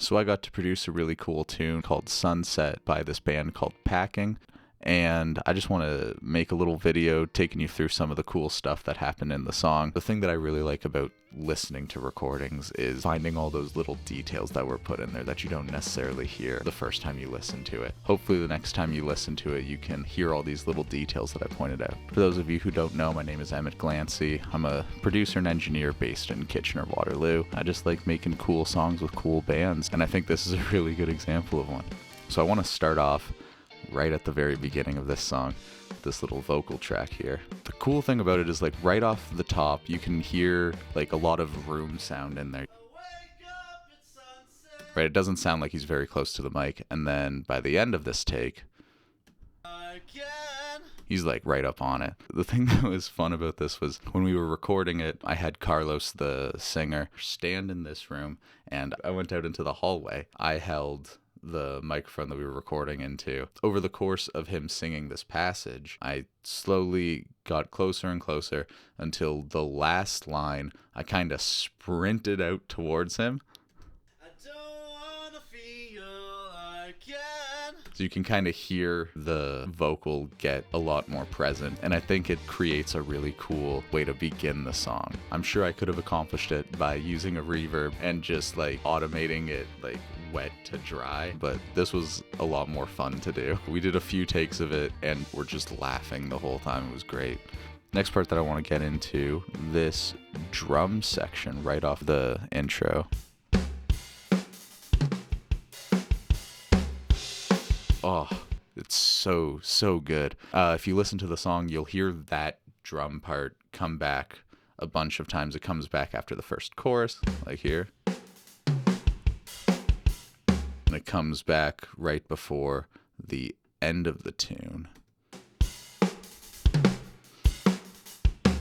So I got to produce a really cool tune called Sunset by this band called Packing. And I just want to make a little video taking you through some of the cool stuff that happened in the song. The thing that I really like about listening to recordings is finding all those little details that were put in there that you don't necessarily hear the first time you listen to it. Hopefully the next time you listen to it, you can hear all these little details that I pointed out. For those of you who don't know, my name is Emmett Glancie. I'm a producer and engineer based in Kitchener-Waterloo. I just like making cool songs with cool bands, and I think this is a really good example of one. So I want to start off right at the very beginning of this song, this little vocal track here. The cool thing about it is, like, right off the top, you can hear like a lot of room sound in there. Right, it doesn't sound like he's very close to the mic, and then by the end of this take, he's like right up on it. The thing that was fun about this was when we were recording it, I had Carlos, the singer, stand in this room, and I went out into the hallway. I held the microphone that we were recording into. Over the course of him singing this passage, I slowly got closer and closer until the last line, I kind of sprinted out towards him. I don't wanna feel again. So you can kind of hear the vocal get a lot more present, and I think it creates a really cool way to begin the song. I'm sure I could have accomplished it by using a reverb and just like automating it like wet to dry, but this was a lot more fun to do. We did a few takes of it and we're just laughing the whole time. It was great. Next part that I want to get into, this drum section right off the intro. Oh, it's so good. If you listen to the song, you'll hear that drum part come back a bunch of times. It comes back after the first chorus, like here. And it comes back right before the end of the tune.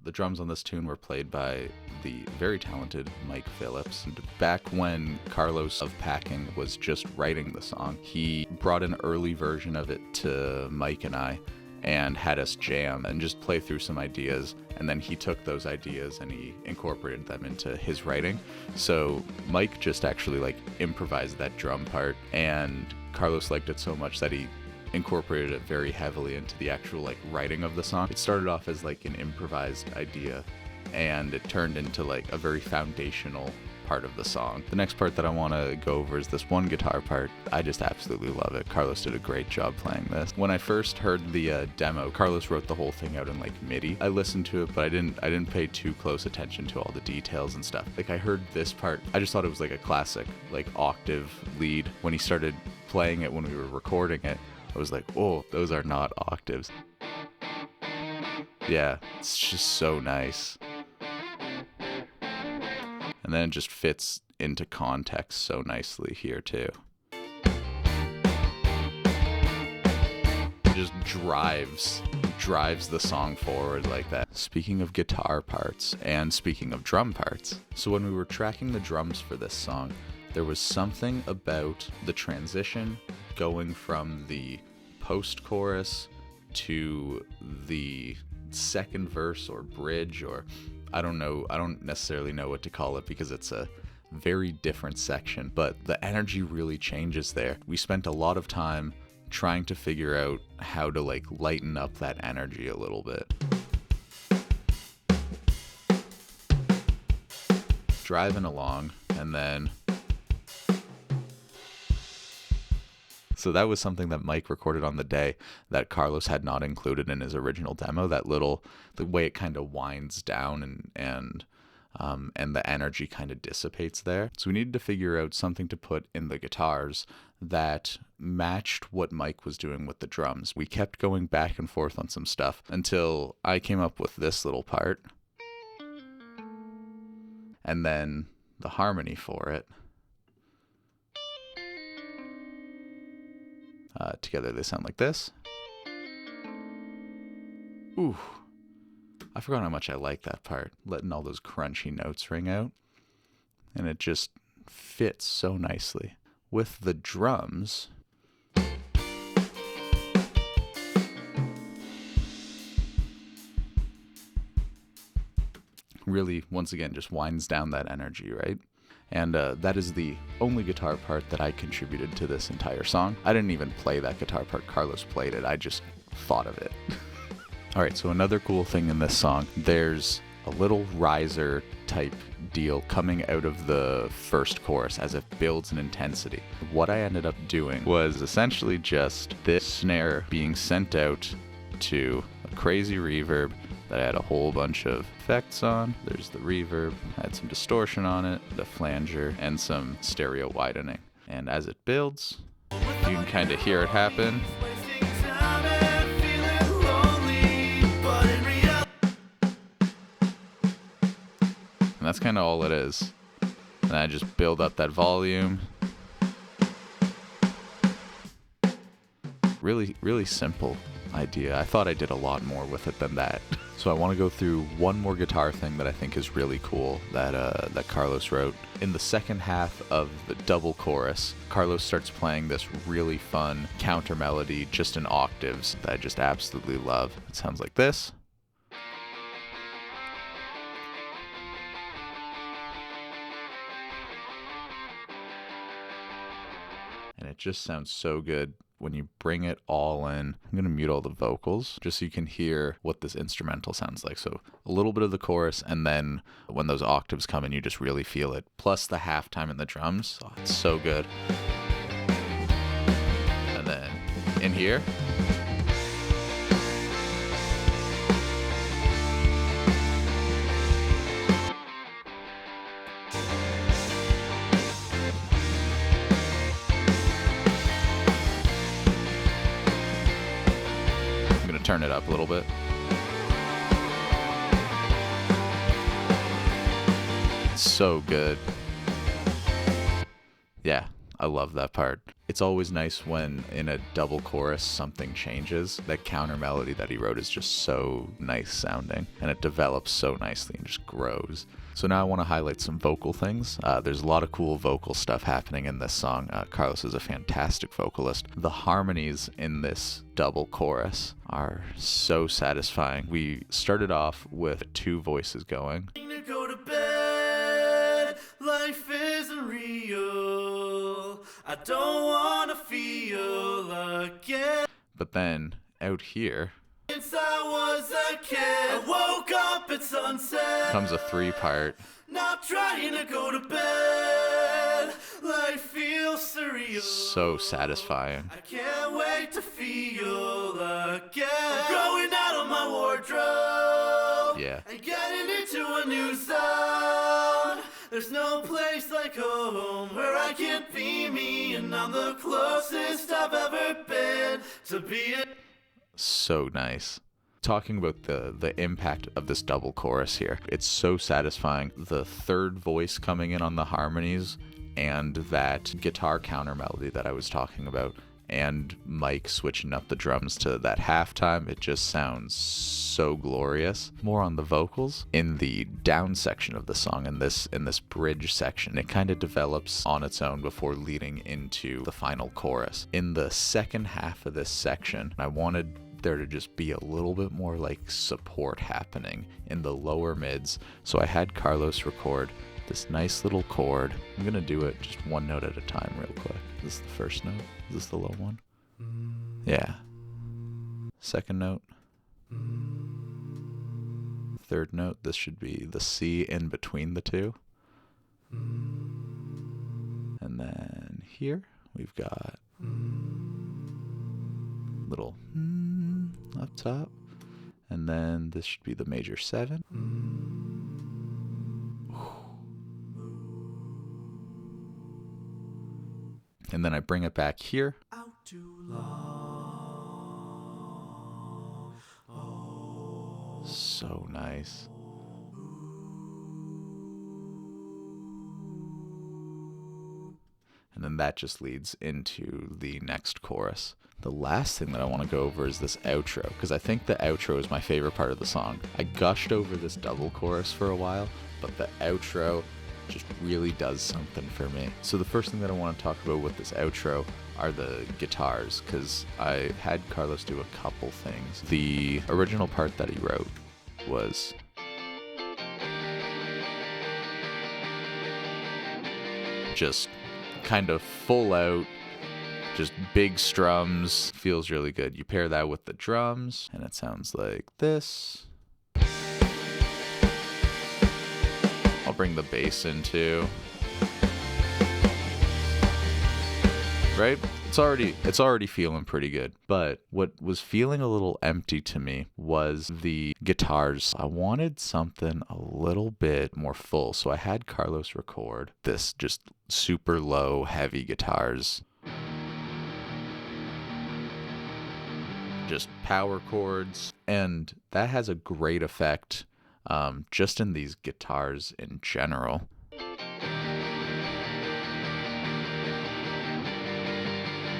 The drums on this tune were played by the very talented Mike Phillips. And back when Carlos of Packing was just writing the song, he brought an early version of it to Mike and I and had us jam and just play through some ideas, and then he took those ideas and he incorporated them into his writing. So Mike just actually like improvised that drum part, and Carlos liked it so much that he incorporated it very heavily into the actual like writing of the song. It started off as like an improvised idea, and it turned into like a very foundational part of the song. The next part that I want to go over is this one guitar part. I just absolutely love it. Carlos did a great job playing this. When I first heard the demo, Carlos wrote the whole thing out in like MIDI. I listened to it, but I didn't pay too close attention to all the details and stuff. Like, I heard this part, I just thought it was like a classic like octave lead. When he started playing it when we were recording it, I was like, oh, those are not octaves. Yeah, it's just so nice. And then it just fits into context so nicely here too. It just drives the song forward like that. Speaking of guitar parts and speaking of drum parts, so when we were tracking the drums for this song, there was something about the transition going from the post-chorus to the second verse or bridge, or I don't know, I don't necessarily know what to call it because it's a very different section, but the energy really changes there. We spent a lot of time trying to figure out how to like lighten up that energy a little bit. Driving along, and then so that was something that Mike recorded on the day that Carlos had not included in his original demo. That little, the way it kind of winds down and the energy kind of dissipates there. So we needed to figure out something to put in the guitars that matched what Mike was doing with the drums. We kept going back and forth on some stuff until I came up with this little part, and then the harmony for it. Together they sound like this. Ooh, I forgot how much I like that part, letting all those crunchy notes ring out. And it just fits so nicely. With the drums, really, once again, just winds down that energy, right? And that is the only guitar part that I contributed to this entire song. I didn't even play that guitar part. Carlos played it. I just thought of it. All right, so another cool thing in this song, there's a little riser type deal coming out of the first chorus as it builds in intensity. What I ended up doing was essentially just this snare being sent out to a crazy reverb that I had a whole bunch of effects on. There's the reverb, I had some distortion on it, the flanger, and some stereo widening. And as it builds, you can kind of hear it happen. And that's kind of all it is. And I just build up that volume. Really, really simple idea. I thought I did a lot more with it than that. So I want to go through one more guitar thing that I think is really cool that that Carlos wrote. In the second half of the double chorus, Carlos starts playing this really fun counter melody just in octaves that I just absolutely love. It sounds like this. And it just sounds so good when you bring it all in. I'm going to mute all the vocals just so you can hear what this instrumental sounds like. So a little bit of the chorus, and then when those octaves come in, you just really feel it. Plus the halftime and the drums. Oh, it's so good. And then in here. Turn it up a little bit. So good. Yeah, I love that part. It's always nice when in a double chorus something changes. That counter melody that he wrote is just so nice sounding, and it develops so nicely and just grows. So now I want to highlight some vocal things. There's a lot of cool vocal stuff happening in this song. Carlos is a fantastic vocalist. The harmonies in this double chorus are so satisfying. We started off with two voices going. Go to bed, life isn't real. I don't want to feel again. But then out here, since I was a kid, I woke up at sunset. Comes a 3-part. Not trying to go to bed. Life feels surreal. So satisfying. I can't wait to feel again. I'm growing out of my wardrobe. Yeah. And getting into a new zone. There's no place like home where I can be me, and I'm the closest I've ever been to being. So nice. Talking about the impact of this double chorus here, it's so satisfying. The third voice coming in on the harmonies and that guitar counter melody that I was talking about, and Mike switching up the drums to that halftime, it just sounds so glorious. More on the vocals. In the down section of the song, in this bridge section, it kind of develops on its own before leading into the final chorus. In the second half of this section, I wanted there to just be a little bit more like support happening in the lower mids. So I had Carlos record this nice little chord. I'm gonna do it just one note at a time real quick. Is this the first note? Is this the low one? Yeah. Second note. Third note. This should be the C in between the two. And then here we've got little up top, and then this should be the major 7. And then I bring it back here. Out too long. Oh. So nice. And then that just leads into the next chorus. The last thing that I want to go over is this outro, because I think the outro is my favorite part of the song. I gushed over this double chorus for a while, but the outro just really does something for me. So the first thing that I want to talk about with this outro are the guitars, because I had Carlos do a couple things. The original part that he wrote was just kind of full out, just big strums. Feels really good. You pair that with the drums, and it sounds like this. I'll bring the bass in too. Right? It's already feeling pretty good. But what was feeling a little empty to me was the guitars. I wanted something a little bit more full. So I had Carlos record this just super low, heavy guitars. Just power chords. And that has a great effect just in these guitars in general.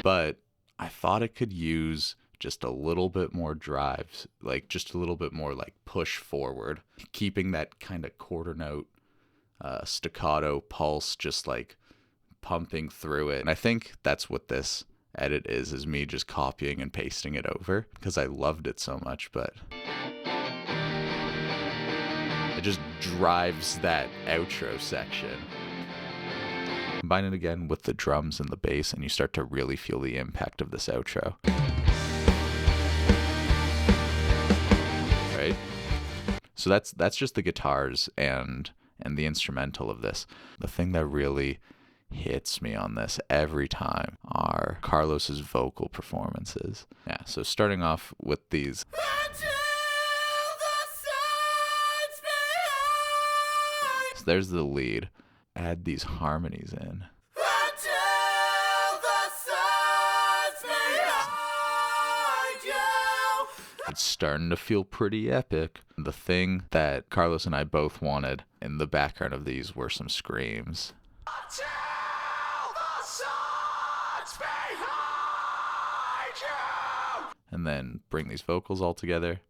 But I thought it could use just a little bit more drives, like just a little bit more like push forward, keeping that kind of quarter note staccato pulse just like pumping through it. And I think that's what this edit is me just copying and pasting it over because I loved it so much, but it just drives that outro section. Combine it again with the drums and the bass, and you start to really feel the impact of this outro. Right? So that's just the guitars and the instrumental of this. The thing that really hits me on this every time are Carlos's vocal performances. Yeah, so starting off with these. So there's the lead. Add these harmonies in. It's starting to feel pretty epic. The thing that Carlos and I both wanted in the background of these were some screams. And then bring these vocals all together.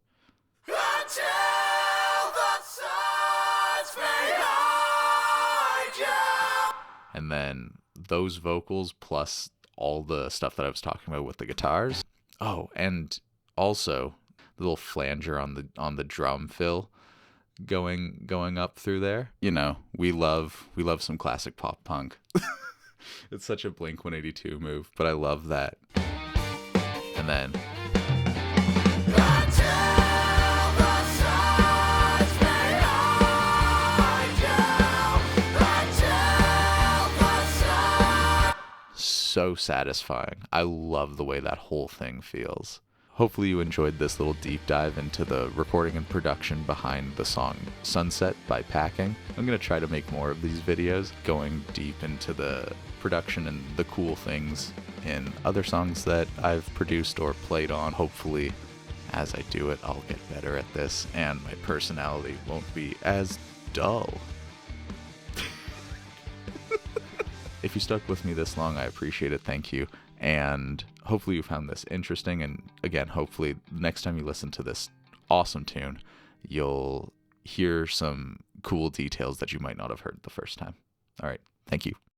And then those vocals plus all the stuff that I was talking about with the guitars. Oh, and also the little flanger on the drum fill going up through there. You know, we love some classic pop punk. It's such a Blink-182 move, but I love that. And then so satisfying. I love the way that whole thing feels. Hopefully you enjoyed this little deep dive into the recording and production behind the song Sunset by Packing. I'm going to try to make more of these videos, going deep into the production and the cool things in other songs that I've produced or played on. Hopefully, as I do it, I'll get better at this and my personality won't be as dull. If you stuck with me this long, I appreciate it. Thank you. And hopefully you found this interesting. And again, hopefully next time you listen to this awesome tune, you'll hear some cool details that you might not have heard the first time. All right. Thank you.